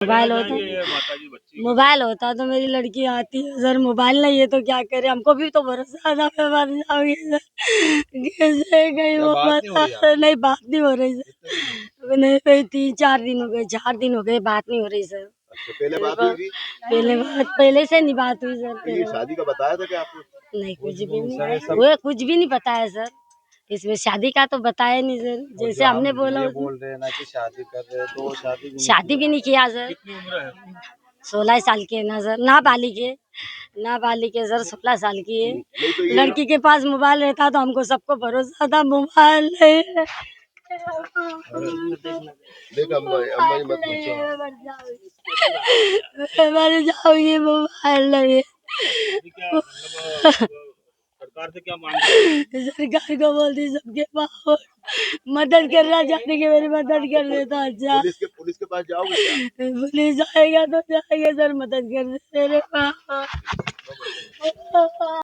Mobile होता mobile होता तो मेरी लड़की आती है सर। मोबाइल नहीं है तो क्या करे, हमको भी तो भरोसा था मैं मर जाऊंगी सर। कैसे गई वो बता, नहीं बात नहीं हो रही सर। नहीं भाई 3-4 दिन हो गए, 4 दिन हो गए बात नहीं हो रही सर। अच्छा, पहले बात हुई थी? पहले से नहीं बात हुई सर। ये शादी का बताया था क्या आपको? नहीं कुछ भी नहीं, वो कुछ भी नहीं बताया सर। इसमें शादी का तो बताया नहीं सर, जैसे हमने बोला। बोल रहे हैं ना कि शादी कर रहे हैं, तो शादी भी नहीं किया सर। 16 साल की है ना सर, नाबालिग है, नाबालिग है सर, 16 साल की है। लड़की के पास मोबाइल रहता तो हमको सबको भरोसा था, मोबाइल नहीं है। मर जाऊंगी, मोबाइल नहीं है। सरकार से क्या मांग? सरकार को बोलती सबके पास मदद करना चाहती कि मेरी मदद कर दे तो अच्छा। पुलिस के पास जाओगे क्या? पुलिस आएगा तो जाएंगे सर, मदद कर दे मेरे पास।